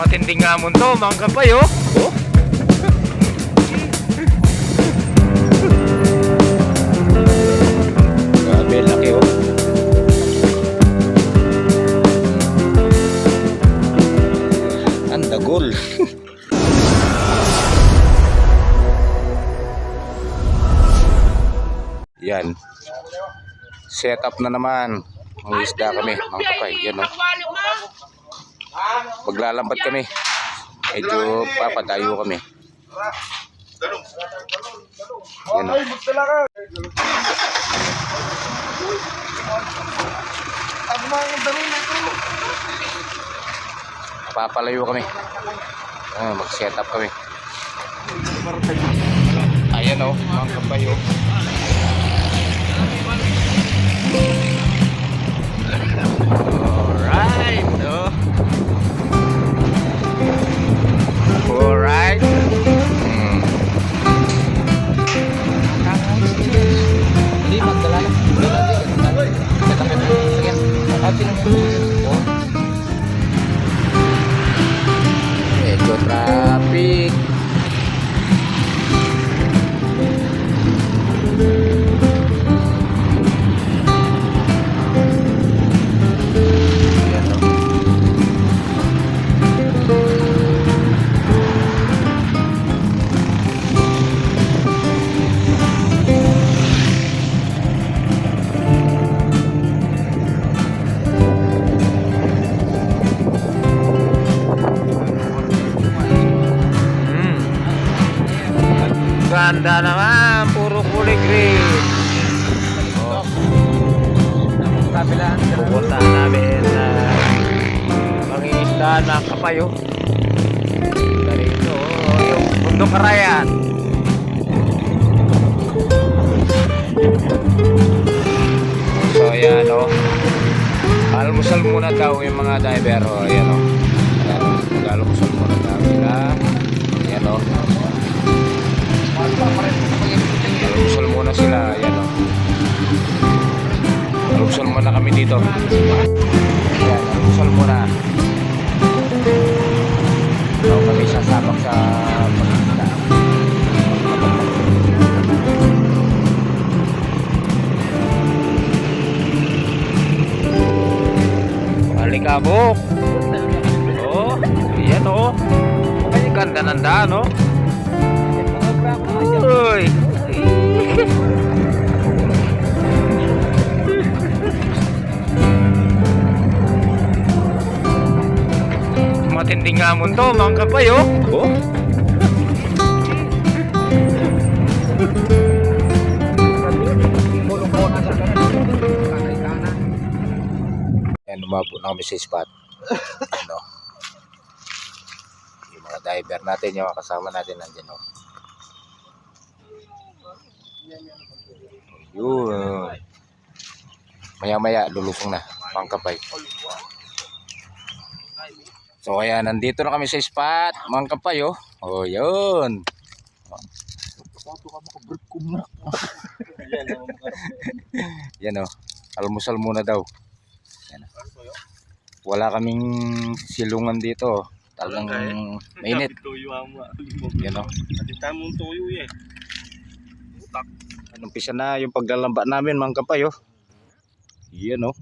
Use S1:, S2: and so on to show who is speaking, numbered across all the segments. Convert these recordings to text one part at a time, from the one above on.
S1: Matinding hamon to, mga kapay, oh. Oh. Grabe, laki, oh. Ang dagol. Yan. Set up na naman. Ang isda kami, mga kapay. Yan, oh. Maglalambat kami. Medyo papadayo kami. Yan, oh. Papalayo kami. Mag-set up kami. Ayan, oh, mga kapay, oh. Alright, oh. Alright. Hindi, magdala na. Medyo traffic. Ganda naman, puro kulay green. Oh. Pupuntahan namin mangingisda ng kapayo. Dito, yung Bundok Karayan. So ayan, oh. Almusal muna daw yung mga diver. Oh, ayan, oh. Almusal muna daw sila. Ayan, oh. Almusal muna sila, ayan, o. Almusal muna kami dito. Ayan, almusal muna. So kami sasabak sa pagkita. Alikabok. Oh, ayan, o. Ay, ganda ng daan, o. Uy. Matinding hamon to, mga kapay, oh. Oh. Ayan, umabot na kami sa spot. Ano? Yung mga diver natin, yung mga kasama natin nandiyan, oh. Yun. Maya-maya lulusong na, mga kapay. So kaya nandito na kami sa spot, mga kapay, oh. Oh, yun. Yan, oh. Almusal muna daw. Yan. Wala kaming silungan dito. Talagang mainit. Yan, oh. Umpisa na yung paglalamba namin, mga kapay, oh. Yan, oh.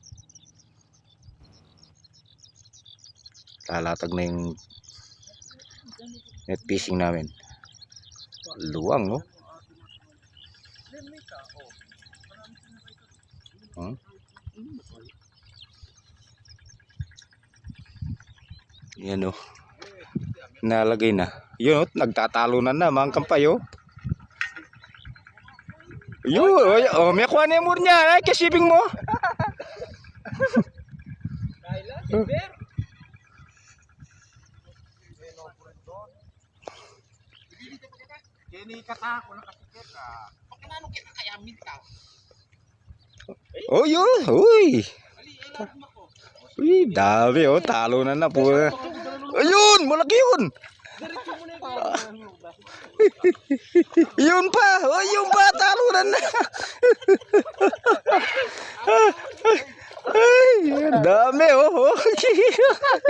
S1: Lalatag na yung net fishing namin. Luwang, oh. Yan, oh. Nalagay na. Yun, oh, nagtatalunan na, mga kapay, oh. Yun, oh, may kuha na yung mur niya. Ay, kasibing mo. Oh, yun. Uy. Uy, dami, oh. Talunan na po. Ayun, malaki yun. Yun pa, oh, yun pa, talunan na. Ay, dami, oh.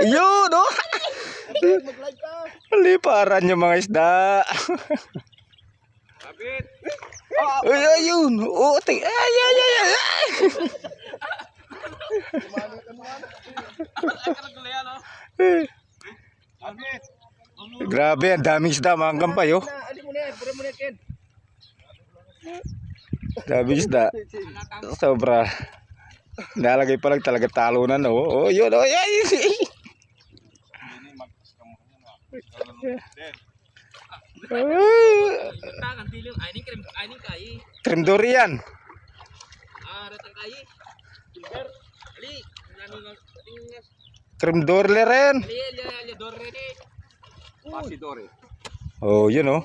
S1: Yun, oh.
S2: Mag-live ka.
S1: Liparan yung mga isda.
S2: Kapit.
S1: Ay, ayun. Oo, ay, ay, ay, ay.
S2: Kapit.
S1: Grabe, ang daming isda, mga kampay, oh.
S2: Ali mo na, pura mo na, Ken.
S1: Daming isda. Sobra. Nalagay pa lang talaga talunan, oh. Oh, yun, oh, ay. Krim durian. Krim durian rin. Oh, yun, oh.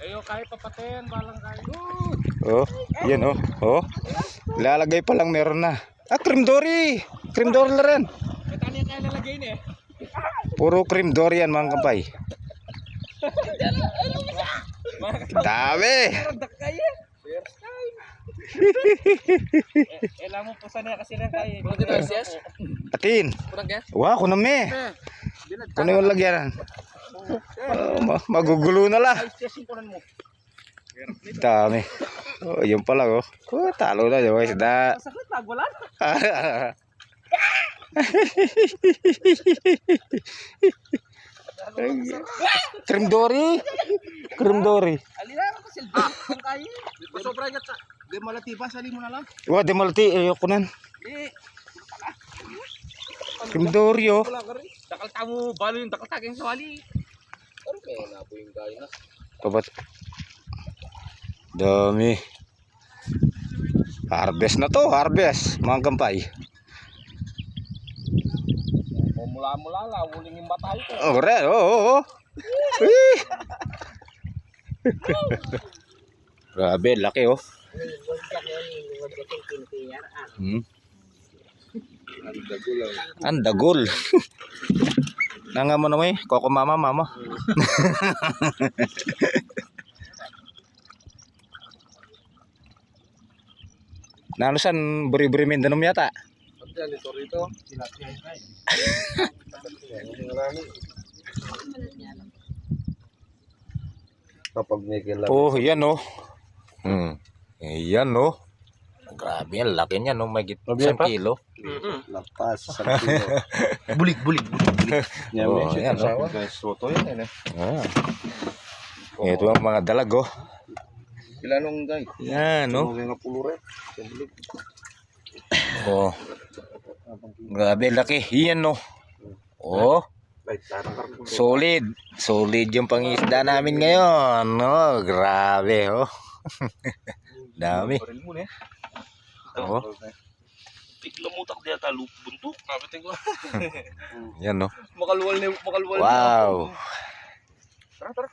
S2: Ayo, kahit papaten, balang kayo.
S1: Oh, yun, oh. Oh. Lalagay pa lang meron na. Ah, krim dori. Krim durian rin.
S2: Ito niya kaya lalagay niya.
S1: Puro krim durian, mga kampay. Dami.
S2: Dak kayo. Elang mo po sana kasi lang kayo. Kurang kita sis?
S1: Atin.
S2: Kurang ka?
S1: Wah, kunami. Kuno yung lagyan. Magugulo na lang.
S2: Mo.
S1: Dami. Oh, yun pala, oh. Oh, talo na yung isda.
S2: Sakit pagwalan.
S1: Krim dori. Krim dori.
S2: Alira ko silbi. Ang kayo. Sobra gat sa. Di malatiba sali mo na lang.
S1: Wah, di malati. Ayoko nan.
S2: Di.
S1: Krim dori, oh.
S2: Dakal tamu balo yung dakal taging sawali. Pero kaya na po yung kain na.
S1: Pabat. Dami. Harvest na to, harvest. Mga kampay.
S2: Mula-mula la, uling yung batay ko.
S1: Oh, red. Oh, oh, oh. Grabe, laki, oh. Hmm. Ang dagol. Nanga mo na mo eh. Koko mama. Nalusan beri-beri Mindanao yata.
S2: Rito, tilapia yung kain. Kapag may kilala.
S1: Oh, yan oh. Yan oh. Grabe, ang laki niya no, may 1 kilo.
S2: Lapas, 1 kilo. Bulik.
S1: Yan, oh, yan oh.
S2: Guys, soto yan eh.
S1: Ah. Ito ang mga dalag oh.
S2: Ilanong guys.
S1: Yan oh.
S2: Mga pulure.
S1: Oh. Grabe, laki. Yan no. Oh. Solid. Solid yung pangisda namin ngayon. No, grabe oh. Dami. Oh.
S2: Tiklo mutak dia talu buntuk. Kapit ko.
S1: Yan no.
S2: Makaluwal.
S1: Wow.
S2: Tara.